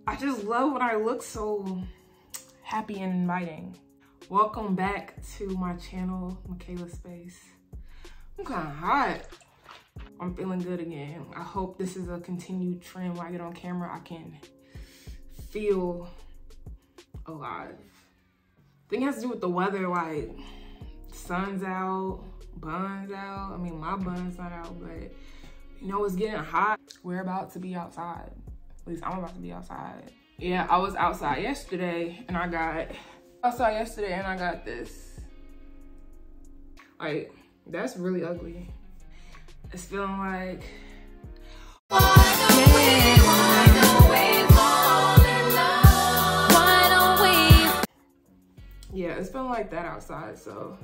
I just love when I look so happy and inviting. Welcome back to my channel, Mikaela Space. I'm kind of hot. I'm feeling good again. I hope this is a continued trend. When I get on camera, I can feel alive. I think it has to do with the weather, like sun's out, bun's out. I mean, my bun's not out, but you know, it's getting hot. We're about to be outside. At least I'm about to be outside. Yeah, I was outside yesterday and I got this. Like, that's really ugly. It's feeling like, yeah, it's feeling like that outside, so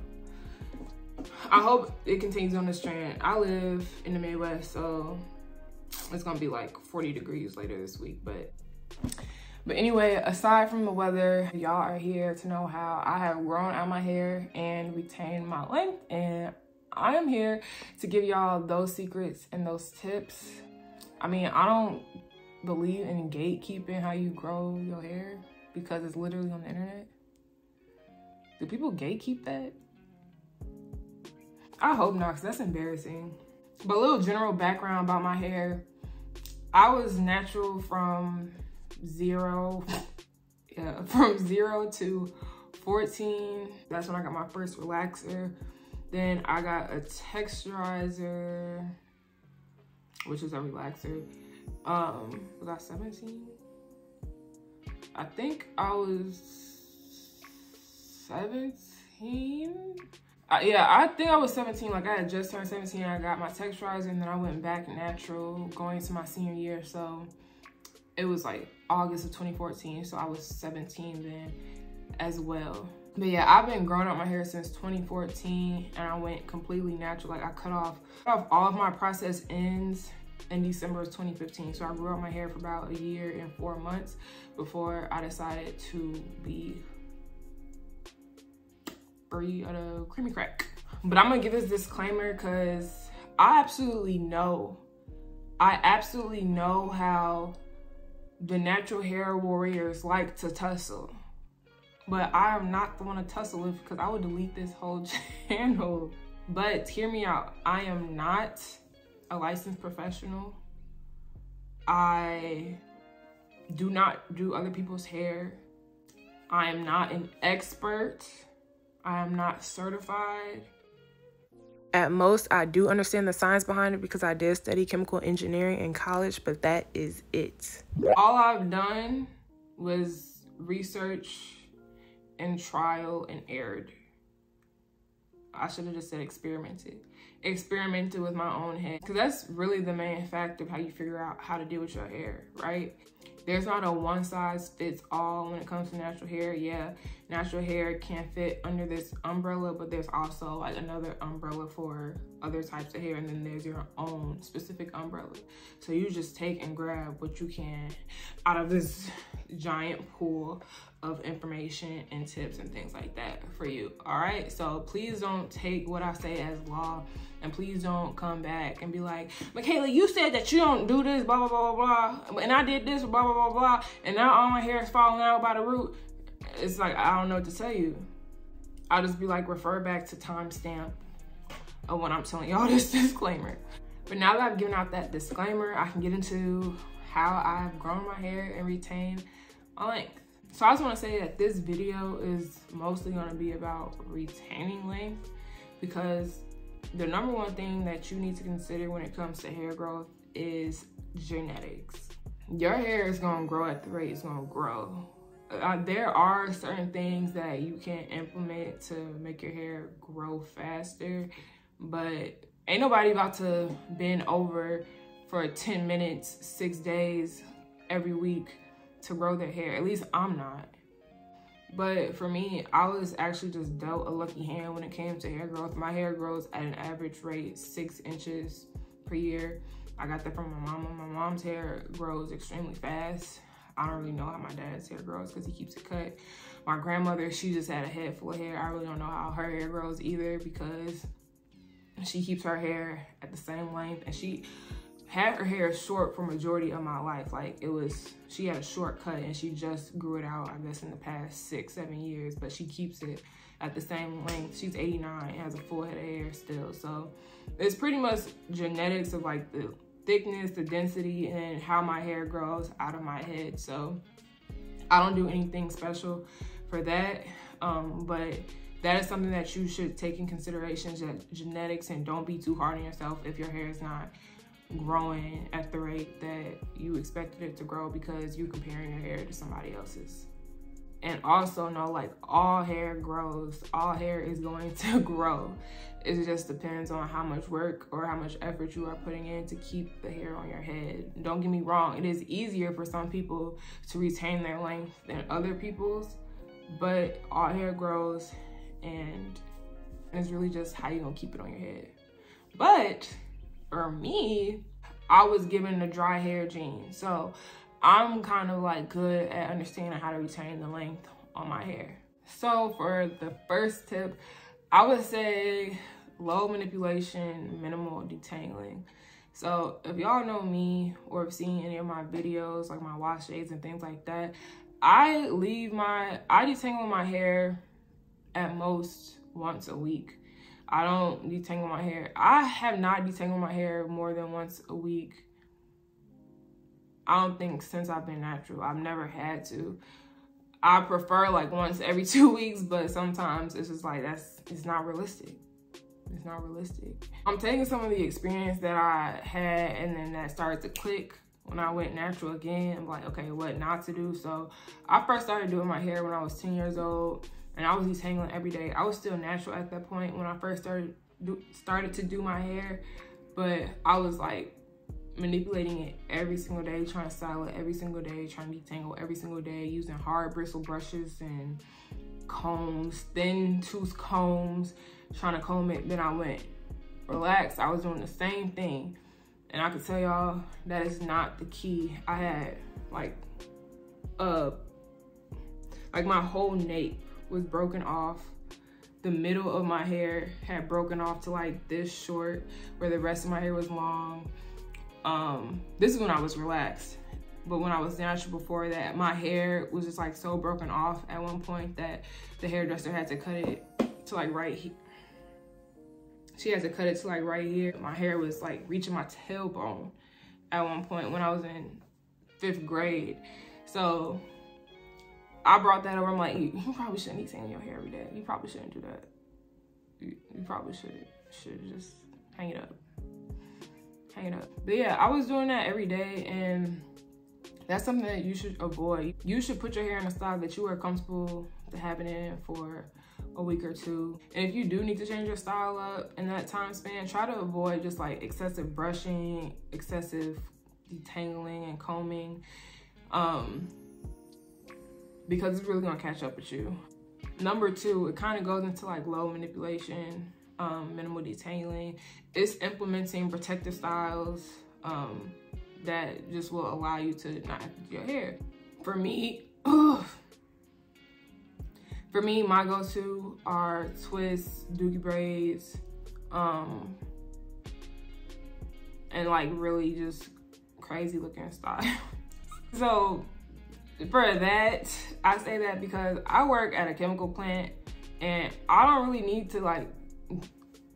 I hope it continues on this trend. I live in the Midwest, so it's gonna be like 40 degrees later this week, but anyway, aside from the weather, y'all are here to know how I have grown out my hair and retained my length, and I am here to give y'all those secrets and those tips. I mean, I don't believe in gatekeeping how you grow your hair because it's literally on the internet. Do people gatekeep that? I hope not, because that's embarrassing. But a little general background about my hair. I was natural from zero to 14. That's when I got my first relaxer. Then I got a texturizer, which is a relaxer. Was I 17? I think I was 17. Yeah, I think I was 17. Like, I had just turned 17. I got my texturizer, and then I went back natural going into my senior year. So it was like August of 2014. So I was 17 then as well. But yeah, I've been growing out my hair since 2014, and I went completely natural. Like, I cut off all of my processed ends in December of 2015. So I grew out my hair for about a year and 4 months before I decided to be free of the creamy crack. But I'm gonna give this disclaimer because I absolutely know how the natural hair warriors like to tussle. But I am not the one to tussle with, because I would delete this whole channel. But hear me out. I am not a licensed professional. I do not do other people's hair. I am not an expert. I am not certified. At most, I do understand the science behind it because I did study chemical engineering in college, but that is it. All I've done was research and trial and errored. I should have just said experimented. Experimented with my own hair, because that's really the main factor of how you figure out how to deal with your hair, right? There's not a one size fits all when it comes to natural hair. Yeah, natural hair can fit under this umbrella, but there's also like another umbrella for other types of hair, and then there's your own specific umbrella. So you just take and grab what you can out of this giant pool of information and tips and things like that for you. All right, so please don't take what I say as law, and please don't come back and be like, Mikaela, you said that you don't do this, blah, blah, blah, blah, blah, and I did this, blah, blah, blah, blah, and now all my hair is falling out by the root. It's like, I don't know what to tell you. I'll just be like, refer back to timestamp of when I'm telling y'all this disclaimer. But now that I've given out that disclaimer, I can get into how I've grown my hair and retained my length. So I just want to say that this video is mostly going to be about retaining length, because the number one thing that you need to consider when it comes to hair growth is genetics. Your hair is going to grow at the rate it's going to grow. There are certain things that you can implement to make your hair grow faster, but ain't nobody about to bend over for 10 minutes, 6 days every week to grow their hair. At least I'm not. But for me, I was actually just dealt a lucky hand when it came to hair growth. My hair grows at an average rate 6 inches per year. I got that from my mama. My mom's hair grows extremely fast. I don't really know how my dad's hair grows because he keeps it cut. My grandmother, she just had a head full of hair. I really don't know how her hair grows either, because she keeps her hair at the same length, and she had her hair short for majority of my life. Like she had a short cut and she just grew it out, I guess, in the past 6-7 years, but she keeps it at the same length. She's 89, has a full head of hair still. So it's pretty much genetics of like the thickness, the density, and how my hair grows out of my head. So I don't do anything special for that, but that is something that you should take in consideration, genetics, and don't be too hard on yourself if your hair is not growing at the rate that you expected it to grow because you're comparing your hair to somebody else's. And also know, like, all hair grows, all hair is going to grow. It just depends on how much work or how much effort you are putting in to keep the hair on your head. Don't get me wrong, it is easier for some people to retain their length than other people's, but all hair grows, and it's really just how you're gonna keep it on your head. But for me, I was given a dry hair gene, so I'm kind of like good at understanding how to retain the length on my hair. So for the first tip, I would say low manipulation, minimal detangling. So if y'all know me or have seen any of my videos, like my wash shades and things like that, I detangle my hair at most once a week. I don't detangle my hair. I have not detangled my hair more than once a week. I don't think since I've been natural. I've never had to. I prefer like once every 2 weeks, but sometimes it's just like it's not realistic. It's not realistic. I'm taking some of the experience that I had and then that started to click when I went natural again. I'm like, okay, what not to do? So I first started doing my hair when I was 10 years old, and I was detangling every day. I was still natural at that point when I first started to do my hair, but I was like manipulating it every single day, trying to style it every single day, trying to detangle every single day, using hard bristle brushes and combs, thin tooth combs, trying to comb it. Then I went relaxed. I was doing the same thing, and I could tell y'all that is not the key. I had like my whole nape was broken off. The middle of my hair had broken off to like this short, where the rest of my hair was long. This is when I was relaxed, but when I was natural before that, my hair was just like so broken off at one point that the hairdresser had to cut it to like right here. She had to cut it to like right here. My hair was like reaching my tailbone at one point when I was in 5th grade. So I brought that over. I'm like, you probably shouldn't detangle your hair every day. You probably shouldn't do that. You probably should just hang it up. Hang it up. But yeah, I was doing that every day, and that's something that you should avoid. You should put your hair in a style that you are comfortable to having it in for a week or two. And if you do need to change your style up in that time span, try to avoid just like excessive brushing, excessive detangling and combing, because it's really gonna catch up with you. Number 2, it kind of goes into like low manipulation, minimal detangling. It's implementing protective styles that just will allow you to not have to do your hair. For me, my go-to are twists, dookie braids, and like really just crazy looking style. So for that, I say that because I work at a chemical plant, and I don't really need to like,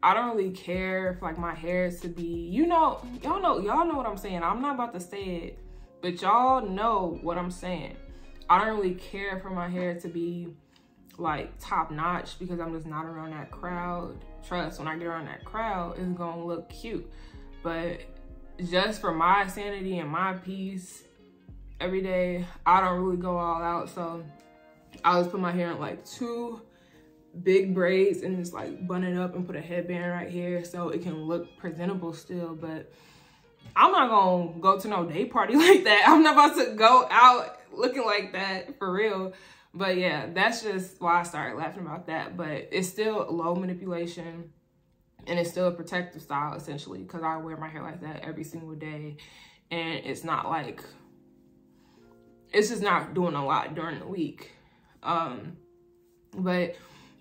I don't really care if like my hair is to be, y'all know what I'm saying. I'm not about to say it, but y'all know what I'm saying. I don't really care for my hair to be like top notch because I'm just not around that crowd. Trust, when I get around that crowd, it's gonna look cute. But just for my sanity and my peace, every day, I don't really go all out. So I just put my hair in like 2 big braids and just like bun it up and put a headband right here so it can look presentable still. But I'm not gonna go to no day party like that. I'm not about to go out looking like that for real. But yeah, that's just why I started laughing about that. But it's still low manipulation, and it's still a protective style essentially, because I wear my hair like that every single day, and it's not like, it's just not doing a lot during the week. But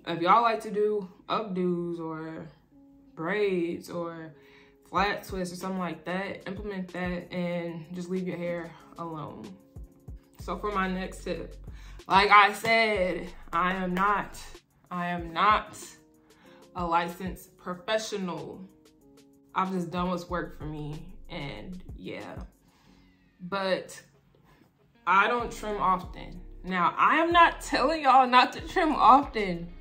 if y'all like to do updos or braids or flat twist or something like that, implement that and just leave your hair alone. So for my next tip, like I said, I am not a licensed professional. I've just done what's worked for me, and yeah. But I don't trim often. Now, I am not telling y'all not to trim often.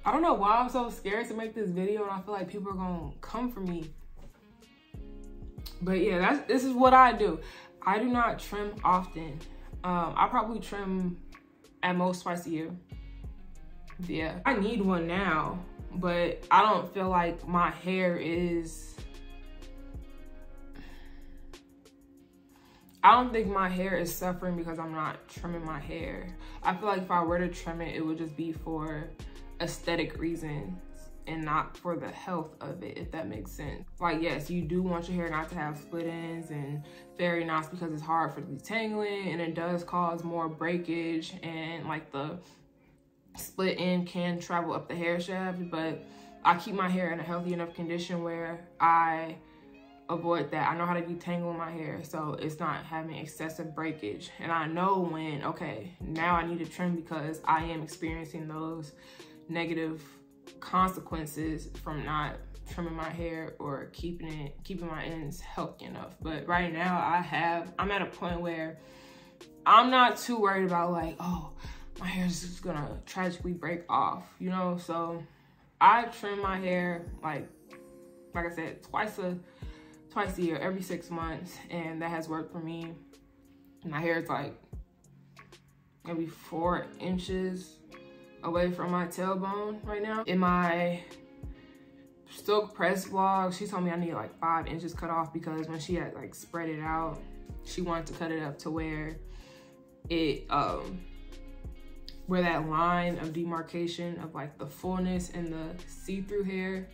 I don't know why I'm so scared to make this video, and I feel like people are gonna come for me. But yeah, this is what I do. I do not trim often. I probably trim at most twice a year. Yeah, I need one now, but I don't feel like my hair is, I don't think my hair is suffering because I'm not trimming my hair. I feel like if I were to trim it, it would just be for aesthetic reasons and not for the health of it, if that makes sense. Like, yes, you do want your hair not to have split ends and fairy knots because it's hard for detangling, and it does cause more breakage, and like the split end can travel up the hair shaft. But I keep my hair in a healthy enough condition where I avoid that. I know how to detangle my hair so it's not having excessive breakage, and I know when, okay, now I need to trim because I am experiencing those negative consequences from not trimming my hair or keeping my ends healthy enough. But right now I'm at a point where I'm not too worried about like, oh, my hair is just gonna tragically break off, you know? So I trim my hair like I said, twice a year, every 6 months, and that has worked for me. My hair is like maybe 4 inches away from my tailbone right now. In my silk press vlog, she told me I need like 5 inches cut off because when she had like spread it out, she wanted to cut it up to where it where that line of demarcation of like the fullness and the see-through hair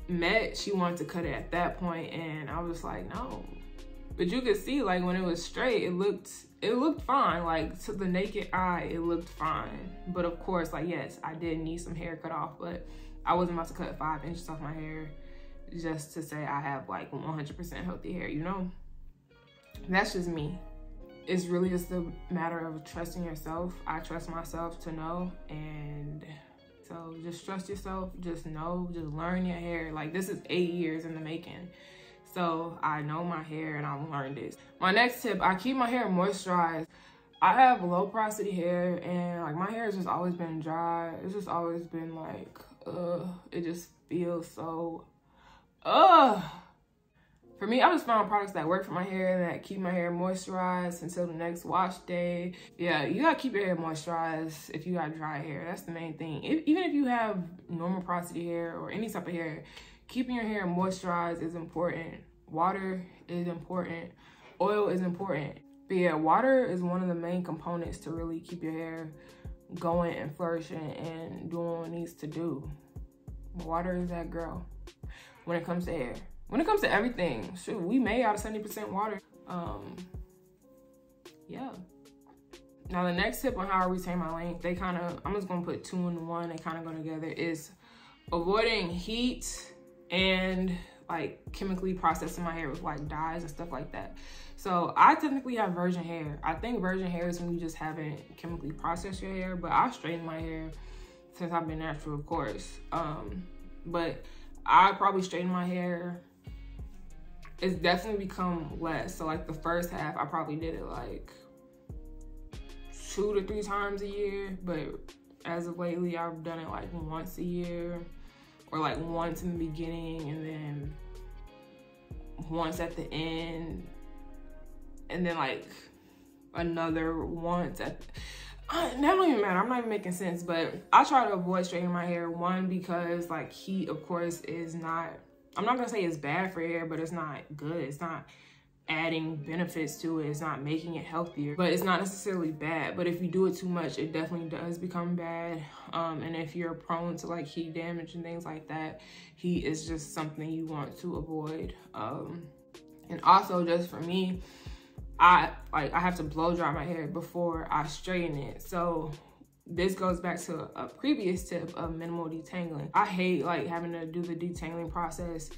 met. She wanted to cut it at that point, and I was like, no. But you could see like when it was straight, it looked fine. Like to the naked eye, it looked fine. But of course, like, yes, I did need some hair cut off, but I wasn't about to cut 5 inches off my hair just to say I have like 100% healthy hair, you know? That's just me. It's really just a matter of trusting yourself. I trust myself to know, and so just trust yourself, just know, just learn your hair. Like, this is 8 years in the making. So I know my hair and I've learned this. My next tip, I keep my hair moisturized. I have low porosity hair, and like my hair has just always been dry. It's just always been like, it just feels so, For me, I just found products that work for my hair and that keep my hair moisturized until the next wash day. Yeah, you gotta keep your hair moisturized if you got dry hair. That's the main thing. Even if you have normal porosity hair or any type of hair, keeping your hair moisturized is important. Water is important. Oil is important. But yeah, water is one of the main components to really keep your hair going and flourishing and doing what it needs to do. Water is that girl when it comes to hair. When it comes to everything, shoot, we made out of 70% water. Yeah. Now the next tip on how I retain my length, I'm just gonna put 2 in 1, they kind of go together, is avoiding heat and like chemically processing my hair with like dyes and stuff like that. So I technically have virgin hair. I think virgin hair is when you just haven't chemically processed your hair, but I've straightened my hair since I've been natural, of course. But I probably straightened my hair. It's definitely become less. So like the first half, I probably did it like 2 to 3 times a year. But as of lately, I've done it like once a year, or like once in the beginning and then once at the end, and then like another once at that don't even matter. I'm not even making sense, but I try to avoid straightening my hair. One, because like heat, of course, is not, I'm not gonna say it's bad for hair, but it's not good. It's not adding benefits to it. It's not making it healthier, but it's not necessarily bad. But if you do it too much, it definitely does become bad. And if you're prone to like heat damage and things like that, heat is just something you want to avoid. And also, just for me, I have to blow dry my hair before I straighten it. So this goes back to a previous tip of minimal detangling. I hate like having to do the detangling process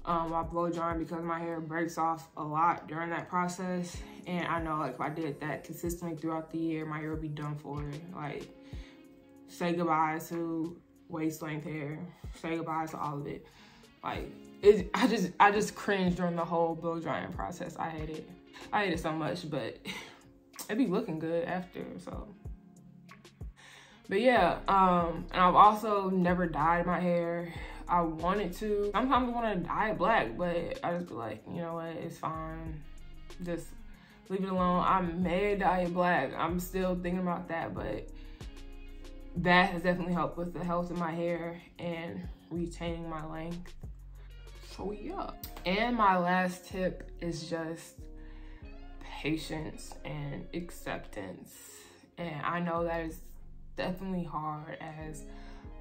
while blow drying, because my hair breaks off a lot during that process. And I know, like, if I did that consistently throughout the year, my hair would be done for. Like, say goodbye to waist length hair, say goodbye to all of it. Like, I just cringed during the whole blow drying process. I hate it so much, but it be looking good after, so. But yeah, and I've also never dyed my hair. I wanted to. Sometimes I want to dye it black, but I just be like, you know what, it's fine. Just leave it alone. I may dye it black. I'm still thinking about that, but that has definitely helped with the health of my hair and retaining my length. So yeah. And my last tip is just patience and acceptance. And I know that is definitely hard as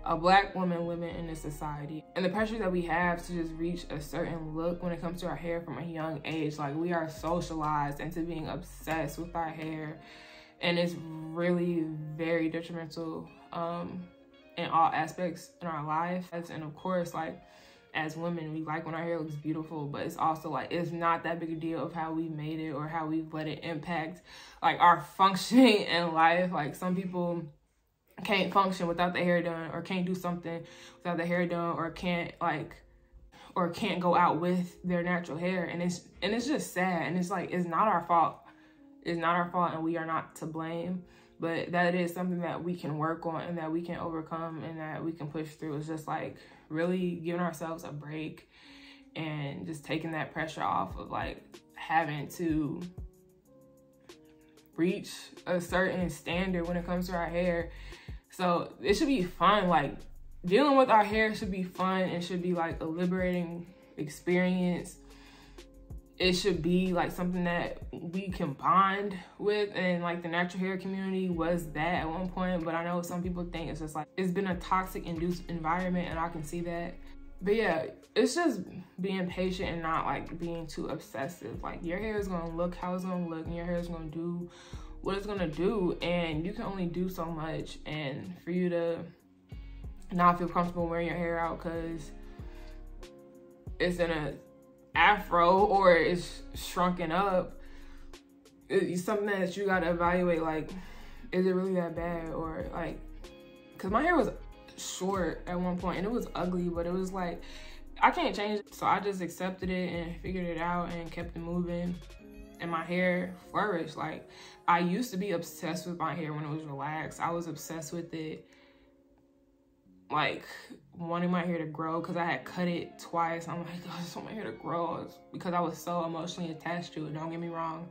a Black woman living in this society, and the pressure that we have to just reach a certain look when it comes to our hair from a young age. Like, we are socialized into being obsessed with our hair, and it's really very detrimental in all aspects in our life. And of course, like, as women, we like when our hair looks beautiful, but it's also like, it's not that big a deal of how we made it or how we've let it impact like our functioning in life. Like, some people can't function without the hair done, or can't do something without the hair done, or can't go out with their natural hair, and it's just sad. And it's like, it's not our fault. It's not our fault, and we are not to blame. But that is something that we can work on, and that we can overcome, and that we can push through. It's just like really giving ourselves a break and just taking that pressure off of like having to reach a certain standard when it comes to our hair. So it should be fun. Like, dealing with our hair should be fun and should be like a liberating experience. It should be like something that we can bond with, and like the natural hair community was that at one point, but I know some people think it's just like, it's been a toxic induced environment, and I can see that. But yeah, it's just being patient and not like being too obsessive. Like, your hair is gonna look how it's gonna look, and your hair is gonna do what it's gonna do, and you can only do so much. And for you to not feel comfortable wearing your hair out because it's in a afro or it's shrunken up, it's something that you gotta evaluate. Like, is it really that bad? Or like, because my hair was short at one point and it was ugly, but it was like, I can't change it. So I just accepted it and figured it out and kept it moving, and my hair flourished. Like, I used to be obsessed with my hair when it was relaxed. I was obsessed with it, like wanting my hair to grow, because I had cut it twice. I'm like, I just want my hair to grow, because I was so emotionally attached to it. Don't get me wrong,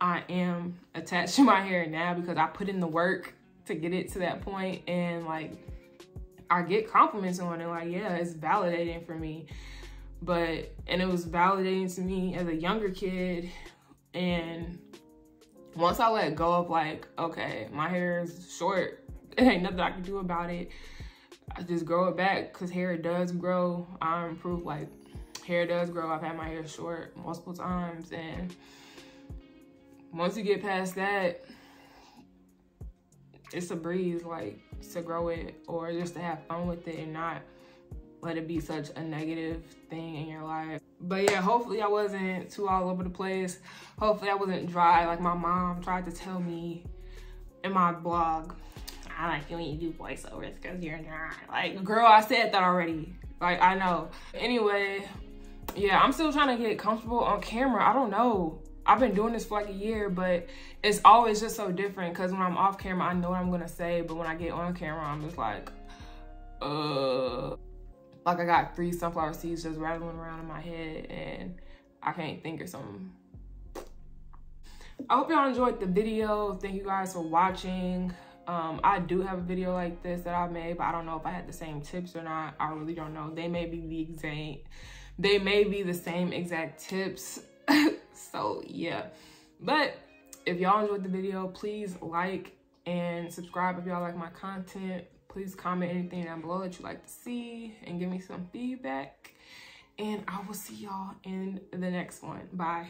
I am attached to my hair now because I put in the work to get it to that point, and like, I get compliments on it. Like, yeah, it's validating for me. And it was validating to me as a younger kid. And once I let go of like, okay, my hair is short, there ain't nothing I can do about it, I just grow it back, because hair does grow. I'm proof, like, hair does grow. I've had my hair short multiple times, and once you get past that, it's a breeze, like, to grow it, or just to have fun with it and not let it be such a negative thing in your life. But yeah, hopefully I wasn't too all over the place. Hopefully I wasn't dry like my mom tried to tell me in my blog. I like you when you do voiceovers because you're dry. Like, girl, I said that already. Like, I know. Anyway, yeah, I'm still trying to get comfortable on camera. I don't know. I've been doing this for like a year, but it's always just so different, because when I'm off camera, I know what I'm gonna say, but when I get on camera, I'm just like I got 3 sunflower seeds just rattling around in my head, and I can't think of something. I hope y'all enjoyed the video. Thank you guys for watching. I do have a video like this that I made, but I don't know if I had the same tips or not. I really don't know. They may be the same exact tips. So yeah, but if y'all enjoyed the video, please like and subscribe if y'all like my content. Please comment anything down below that you like to see and give me some feedback, and I will see y'all in the next one. Bye.